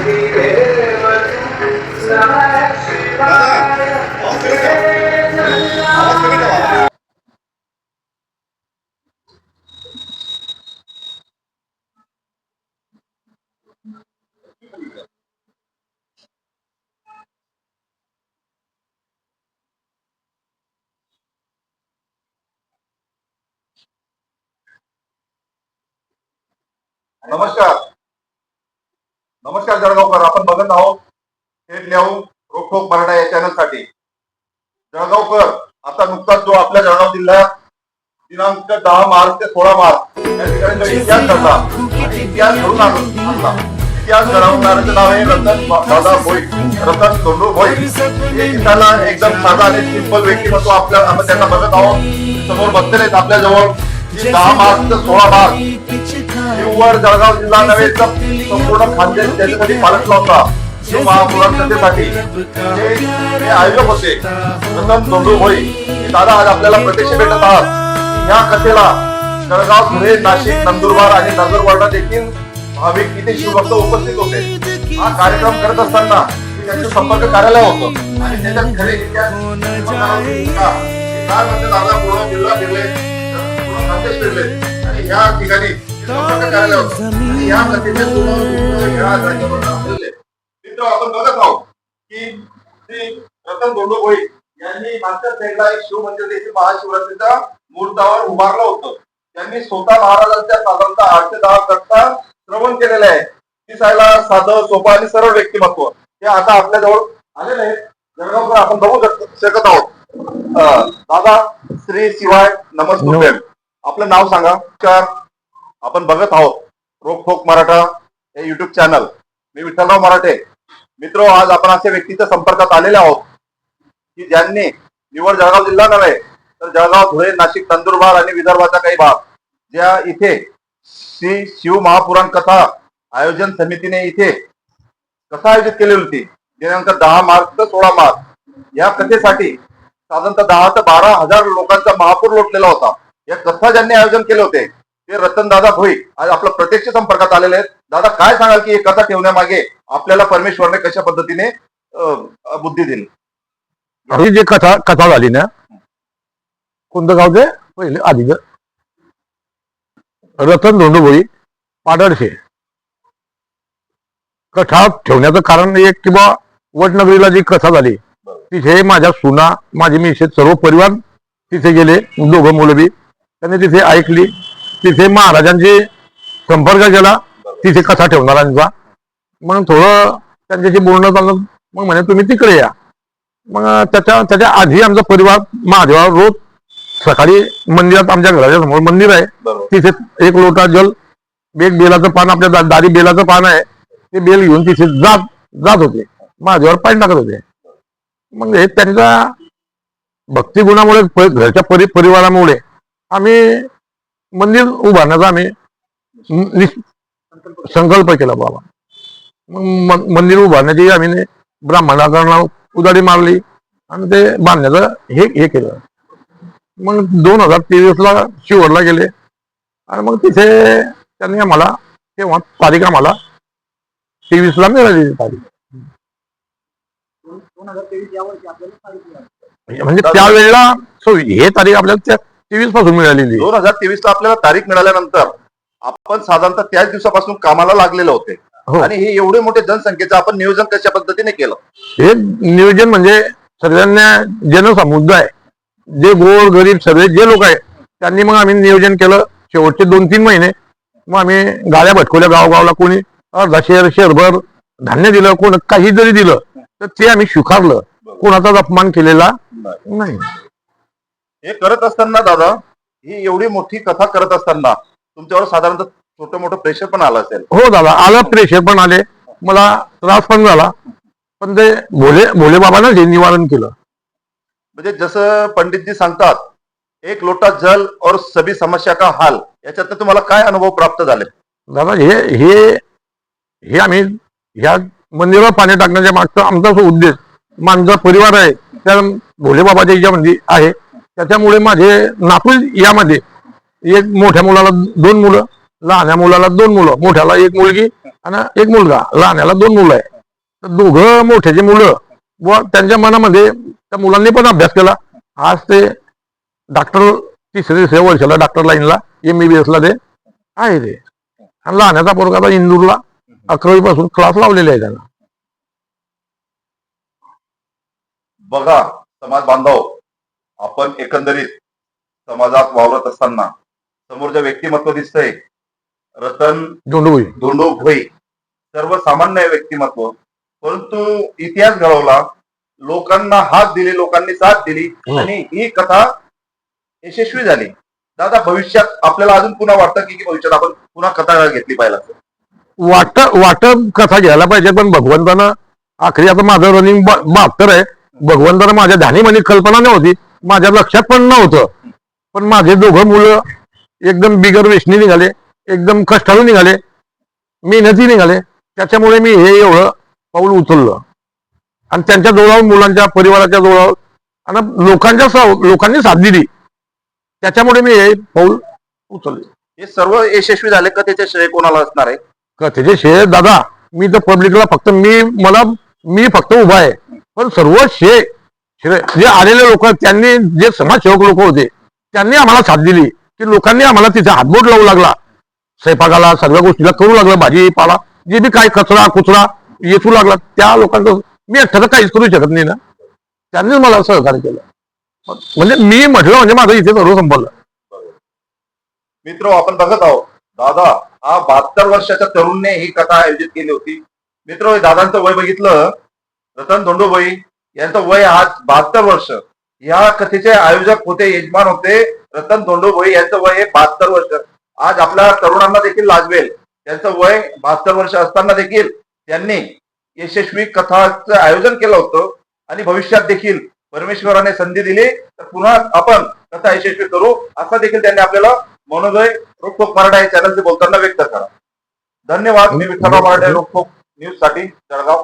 नमस्कार नमस्कार जळगावकर, आपण बघत आहोत थेट लिहू रोखोक मराठा या चॅनल साठी. जळगावकर, आता नुकताच जो आपल्या जळगाव जिल्ह्यात दिनांक 10 मार्च ते 16 मार्च या ठिकाणी जो इतिहास घडला, इतिहास घडून आणला. इतिहास घडवणाऱ्याचं नाव आहे रतन दादा भोईर, रतन धोंडू भोईर. हे दिसायला एकदम साधा आणि सिंपल व्यक्तिमत्व आपण त्यांना बघत आहोत. समोर बसलेले आहेत आपल्या जवळ. 10 मार्च ते 16 मार्च शिववर जळगाव जिल्हा नव्हे तर संपूर्ण खानदेश त्याच्यासाठी पालटला होता. शिव महापुराण कथेसाठी हे आयोजक होते रतन धोंडू भोईर. दादा आज आपल्याला प्रत्यक्ष भेटत आहात. या कथेला जळगाव, धुळे, नाशिक, नंदुरबार आणि नंदुरबारला देखील भाविक इथे शिवभक्त उपस्थित होते. हा कार्यक्रम करत असताना त्यांचं संपर्क कार्यालय होतं आणि त्याच्यात खरे इतिहास काय म्हणजे दादा पूर्ण जिल्हा फिरले, पूर्ण खानदेश फिरले आणि या ठिकाणी संपर्क कार्यालय होतं आणि या कथेचे मित्र आपण बघत आहोत की श्री रतन धोंडू भोईर यांनी मागच्या साईडला एक शिव मंदिर देखील महाशिवरात्रीच्या मुहूर्तावर उभारलं होतं. त्यांनी स्वतः महाराजांच्या साधारणतः 8 ते 10 कथा श्रवण केलेले आहे. दिसायला साधं, सोपं आणि सरळ व्यक्तिमत्व हे आता आपल्या जवळ आलेले आहेत. जळगावकर, आपण बघू शकत आहोत. दादा श्री शिवाय नमस्कार, आपलं नाव सांगा. आपण बघत आहोत रोखोक मराठा हे युट्यूब चॅनल. मी विठ्ठलराव मराठे. मित्र, आज आपण अशा व्यक्तीच्या संपर्कात आलेले आहोत की ज्यांनी निवड जळगाव जिल्हा नव्हे तर जळगाव, धुळे, नाशिक, नंदुरबार आणि विदर्भाचा काही भाग, ज्या इथे श्री शिव महापुराण कथा आयोजन समितीने इथे कथा आयोजित केली होती दिनांक 10 मार्च ते 16 मार्च. या कथेसाठी साधारणतः 10 ते 12 हजार लोकांचा महापूर लोटलेला होता. या कथा ज्यांनी आयोजन केले होते ते रतन दादा भोईर आज आपल्या प्रत्यक्ष संपर्कात आलेले आहेत. दादा, काय सांगाल की ही कथा ठेवण्यामागे आपल्याला परमेश्वरने कशा पद्धतीने बुद्धी दिली? ही जी कथा झाली ना, कोणतं गाव ते पहिले आधी रतन धोंडू भोईर पाडळशे. कथा ठेवण्याचं कारण एक की बा वडनगरीला जी कथा झाली तिथे माझ्या सुना, माझी मिसेस, सर्व परिवार तिथे गेले. दोघं मुलं बी त्यांनी तिथे ऐकली. तिथे महाराजांची संपर्क केला तिथे कथा ठेवणाऱ्यांचा. मग थोडं त्यांच्याशी बोलणं झालं. मग म्हणे तुम्ही तिकडे या. मग त्याच्या आधी आमचा परिवार महादेवावर रोज सकाळी मंदिरात, आमच्या घराच्या समोर मंदिर आहे, तिथे 1 लोटा जल, एक बेलाचं पान, आपल्या दारी बेलाचं पान आहे, ते बेल घेऊन तिथे जात होते. महादेवावर पाणी टाकत होते. मग हे त्यांच्या भक्तिगुणामुळे, घरच्या परिवारामुळे आम्ही मंदिर उभारण्याचा आम्ही संकल्प केला बाबा. मग मंदिर उभारण्याची आम्ही ब्राह्मणाकडनं उदारी मारली आणि ते बांधण्याचं हे केलं. मग 2023ला शिवरला गेले आणि मग तिथे त्यांनी आम्हाला तेव्हा तारीख आम्हाला 23ला मिळाली. तारीख म्हणजे त्यावेळेला हे तारीख आपल्याला 23 पासून मिळालेली. 2023ला आपल्याला तारीख मिळाल्यानंतर आपण साधारणतः त्याच दिवसापासून कामाला लागलेले होते. आणि हे एवढे मोठे जनसंख्येचं आपण नियोजन कशा पद्धतीने केलं? हे नियोजन म्हणजे सर्वांना जनसमुदाय, जे गोर गरीब सर्व जे लोक आहेत त्यांनी मग आम्ही नियोजन केलं. शेवटचे 2-3 महिने मग आम्ही गाड्या भटकवल्या गावगावला. कोणी अर्धा शेरभर धान्य दिलं, कोण काही जरी दिलं तर ते आम्ही स्वीकारलं. कोणाचाच अपमान केलेला नाही. हे करत असताना दादा, ही एवढी मोठी कथा करत असताना तुमच्यावर साधारणतः छोटं मोठं प्रेशर पण आलं असेल? हो दादा, आलं. प्रेशर पण आले, मला त्रास पण झाला. पण ते भोले बाबांना हे निवारण केलं. म्हणजे जसं पंडितजी सांगतात, 1 लोटा जल और सभी समस्या का हाल, याच्यात तुम्हाला काय अनुभव प्राप्त झाले? दादा, हे आम्ही ह्या मंदिरावर पाणी टाकण्याच्या मागचा आमचा उद्देश, माझा परिवार आहे त्या भोले बाबाच्या याच्यामध्ये आहे. त्याच्यामुळे माझे नातू यामध्ये, एक मोठ्या मुलाला 2 मुलं, लहान्या मुलाला 2 मुलं, मोठ्याला 1 मुलगी आणि एक मुलगा, लहान्याला 2 मुलं आहे. तर दोघं मोठ्याची मुलं व त्यांच्या मनामध्ये त्या मुलांनी पण अभ्यास केला. आज ते डॉक्टर तिसऱ्या वर्षाला डॉक्टर लाईनला MBBS ला ते आहे ते. आणि लहान्याचा पोरगा आता इंदूरला 11वी पासून क्लास लावलेले आहे त्यांना. बघा समाज बांधव, आपण एकंदरीत समाजात वावरत असताना समोर जे व्यक्तिमत्व दिसतंय रतन दोंडोई धोंडो भोई, सर्वसामान्य व्यक्तिमत्व, परंतु इतिहास घडवला, लोकांना हात दिले, लोकांनी साथ दिली आणि ही कथा यशस्वी झाली. दादा, भविष्यात आपल्याला अजून पुन्हा वाटतं की भविष्यात आपण पुन्हा कथा घेतली पाहिजे? वाटत कथा घ्यायला पाहिजे, पण भगवंतानं आखरी आता माझं रनिंग 72 आहे. भगवंतानं माझ्या ध्यानीमनी कल्पना नव्हती, माझ्या लक्षात पण नव्हतं. पण माझे दोघं मुलं एकदम बिगर वेशनी निघाले, एकदम कष्टाळू निघाले, मेहनती निघाले. त्याच्यामुळे मी हे एवढं पाऊल उचललं. आणि त्यांच्या जोरावर, मुलांच्या परिवाराच्या जोरावर आणि लोकांनी साथ दिली, त्याच्यामुळे मी हे पाऊल उचलले. हे सर्व यशस्वी झाले, कथेचे श्रेय कोणाला असणार आहे? कथेचे श्रेय दादा, मी तर पब्लिकला फक्त मी फक्त उभा आहे. पण सर्व श्रेय जे आलेले लोक, त्यांनी जे समाजसेवक लोक होते, त्यांनी आम्हाला साथ दिली की लोकांनी आम्हाला तिथे हातबोट लावू लागला, स्वयंपाकाला सगळ्या गोष्टीला करू लागला, भाजीपाला जे बी काय कचरा कुचरा येचू लागला, त्या लोकांचं मी एकट्याचं काहीच करू शकत नाही ना. त्यांनीच मला सहकार्य केलं. म्हणजे मी म्हटलं म्हणजे माझं इथे सर्व संपलं. मित्र, आपण बघत आहोत दादा हा 72 वर्षाच्या तरुणने ही कथा आयोजित केली होती. मित्र, दादांचं वय बघितलं, रतन धोंडोभोई यांचं वय आज 72 वर्ष. या कथेचे आयोजक होते, यजमान होते रतन धोंडोभोई, यांचं वय 72 वर्ष. आज आपल्या तरुणांना देखील लाजवेल, त्यांचं वय 72 वर्ष असताना देखील त्यांनी यशस्वी कथाचं आयोजन केलं होतं. आणि भविष्यात देखील परमेश्वराने संधी दिली तर पुन्हा आपण कथा यशस्वी करू, असा देखील त्यांनी आपल्याला मनोदय रोखोक मराठा या चॅनलचे बोलताना व्यक्त करा. धन्यवाद. मी विठ्ठलराव मराठे रोखोक न्यूज साठी जळगाव.